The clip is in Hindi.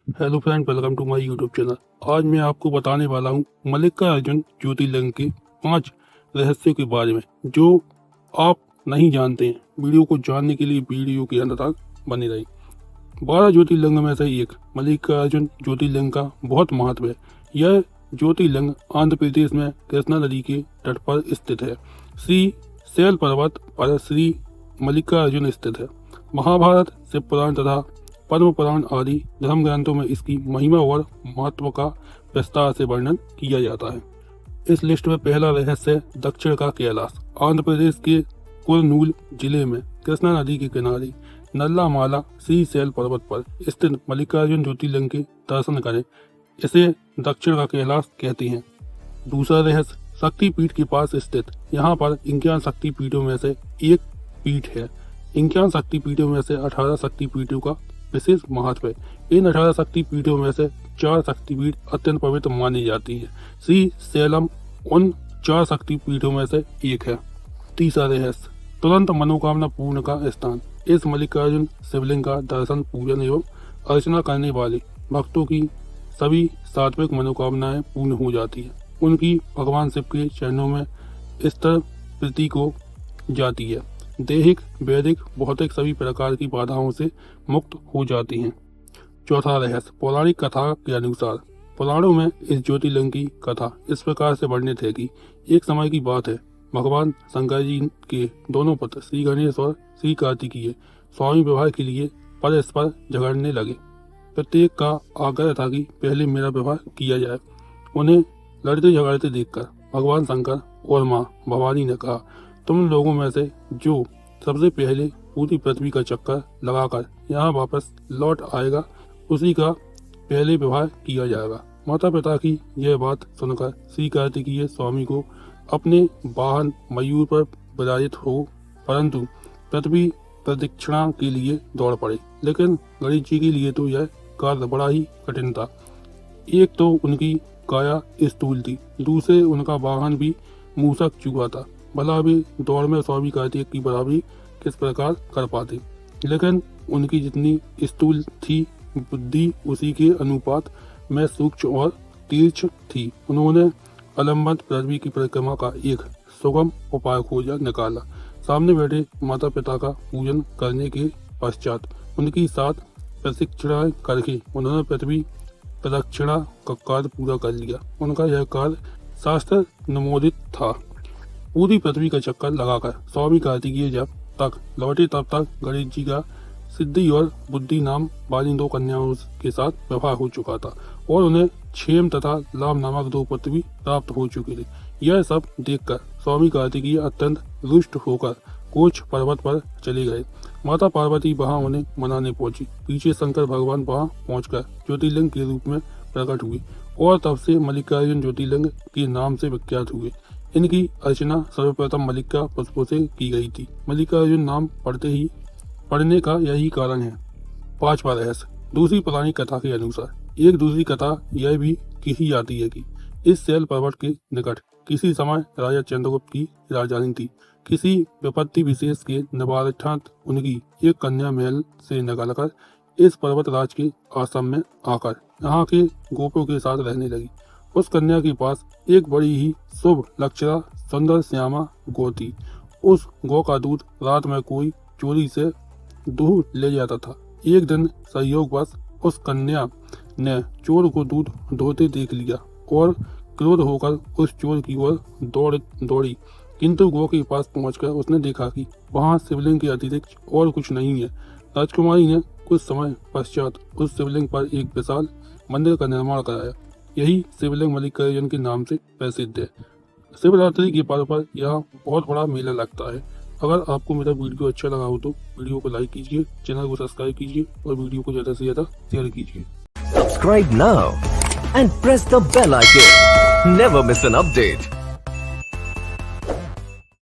Hello friend, welcome to my YouTube channel. आज मैं आपको बताने वाला हूँ मल्लिकार्जुन ज्योतिर्लिंग के 5 रहस्यों के बारे में जो आप नहीं जानते हैं। वीडियो को जानने के लिए वीडियो के अंत तक बने रहिए। 12 ज्योतिर्लिंग में से एक मल्लिकार्जुन ज्योतिर्लिंग का बहुत महत्व है। यह ज्योतिर्लिंग आंध्र प्रदेश में कृष्णा नदी के तट पर स्थित है। श्री शैल पर्वत पर श्री मल्लिकार्जुन स्थित है। महाभारत, शिव पुराण तथा पद्म पुराण आदि धर्म ग्रंथों में इसकी महिमा और महत्व का विस्तार से वर्णन किया जाता है। इस लिस्ट में पहला रहस्य दक्षिण का कैलाश। आंध्र प्रदेश के कुरनूल जिले में कृष्णा नदी के किनारे नल्लामाला श्री शैल पर्वत पर स्थित मल्लिकार्जुन ज्योतिर्लिंग के दर्शन करें। इसे दक्षिण का कैलाश कहते हैं। दूसरा रहस्य शक्तिपीठ के पास स्थित। यहाँ पर 51 शक्तिपीठों में से एक पीठ है। 51 शक्तिपीठों में से 18 शक्तिपीठों का विशेष महत्व है। इन 18 शक्तिपीठों में से 4 शक्तिपीठ अत्यंत पवित्र मानी जाती है। श्री शैलम उन 4 शक्तिपीठों में से एक है। तीसरा रहस्य तुरंत मनोकामना पूर्ण का स्थान। इस मल्लिकार्जुन शिवलिंग का दर्शन, पूजन एवं अर्चना करने वाले भक्तों की सभी सात्विक मनोकामनाएं पूर्ण हो जाती है। उनकी भगवान शिव के चरणों में स्तर प्रीति को जाती है। दैहिक, वैदिक, भौतिक सभी प्रकार की बाधाओं से मुक्त हो जाती हैं। चौथा रहस्य पौराणिक कथा के अनुसार पुराणों में इस ज्योतिर्लिंग की कथा इस प्रकार से वर्णित है कि एक समय की बात है, भगवान शंकर जी के दोनों पुत्र श्री गणेश और श्री कार्तिकेय स्वामी विवाह के लिए परस्पर झगड़ने लगे। प्रत्येक का आग्रह था कि पहले मेरा विवाह किया जाए। उन्हें लड़ते झगड़ते देखकर भगवान शंकर और माँ भवानी ने कहा, तुम लोगों में से जो सबसे पहले पूरी पृथ्वी का चक्कर लगाकर यहाँ वापस लौट आएगा, उसी का पहले विवाह किया जाएगा। माता पिता की यह बात सुनकर श्री कार्तिकेय स्वामी को अपने वाहन मयूर पर विराजित हो परंतु पृथ्वी प्रदक्षिणा के लिए दौड़ पड़े। लेकिन गणेश जी के लिए तो यह कार्य बड़ा ही कठिन था। एक तो उनकी काया स्थूल थी, दूसरे उनका वाहन भी मूसक चूहा था। भला वे दौड़ में स्वामी कार्तिकेय की बराबरी किस प्रकार कर पाते। लेकिन उनकी जितनी स्थूल थी बुद्धि, उसी के अनुपात में सूक्ष्म और तीक्ष्ण थी। उन्होंने अलंबत पृथ्वी की परिक्रमा का एक सुगम उपाय खोजा निकाला। सामने बैठे माता पिता का पूजन करने के पश्चात उनकी साथ प्रशिक्षणाएं करके उन्होंने पृथ्वी प्रदक्षिणा का कार्य पूरा कर लिया। उनका यह कार्य शास्त्र अनुमोदित था। पूरी पृथ्वी का चक्कर लगाकर स्वामी कार्तिकेय जब तक लौटे तब तक गणेश जी का सिद्धि और बुद्धि नाम वाली 2 कन्याओं के साथ विवाह हो चुका था और उन्हें क्षेम तथा लाम नामक 2 पुत्र भी प्राप्त हो चुके थे। यह सब देखकर स्वामी कार्तिकेय अत्यंत रुष्ट होकर कोच पर्वत पर चले गए। माता पार्वती वहां उन्हें मनाने पहुंची। पीछे शंकर भगवान वहां पहुंचकर ज्योतिर्लिंग के रूप में प्रकट हुए और तब से मल्लिकार्जुन ज्योतिर्लिंग के नाम से विख्यात हुए। इनकी अर्चना सर्वप्रथम मल्लिका पुष्पों से की गई थी। मल्लिकार्जुन नाम पढ़ने का यही कारण है। 5वां रहस्य दूसरी पौराणिक कथा के अनुसार एक दूसरी कथा यह भी कही जाती है कि इस शैल पर्वत के निकट किसी समय राजा चंद्रगुप्त की राजधानी थी। किसी विपत्ति विशेष के निवारणार्थ उनकी एक कन्या महल से निकलकर इस पर्वत राज के आश्रम में आकर यहाँ के गोपों के साथ रहने लगी। उस कन्या के पास एक बड़ी ही शुभ लक्षणा सुंदर श्यामा गौ थी। उस गौ का दूध रात में कोई चोरी से दूह ले जाता था। एक दिन संयोगवश उस कन्या ने चोर को दूध धोते देख लिया और क्रोध होकर उस चोर की ओर दौड़ी, किंतु गौ के पास पहुंचकर उसने देखा कि वहां शिवलिंग के अतिरिक्त और कुछ नहीं है। राजकुमारी ने कुछ समय पश्चात उस शिवलिंग पर एक विशाल मंदिर का निर्माण कराया। यही शिवलिंग मल्लिकार्जुन के नाम से प्रसिद्ध है। शिवरात्रि के पर्व पर यहाँ बहुत बड़ा मेला लगता है। अगर आपको मेरा वीडियो अच्छा लगा हो तो वीडियो को लाइक कीजिए, चैनल को सब्सक्राइब कीजिए और वीडियो को ज्यादा से ज्यादा शेयर कीजिए। Subscribe now and press the bell icon. Never miss an update.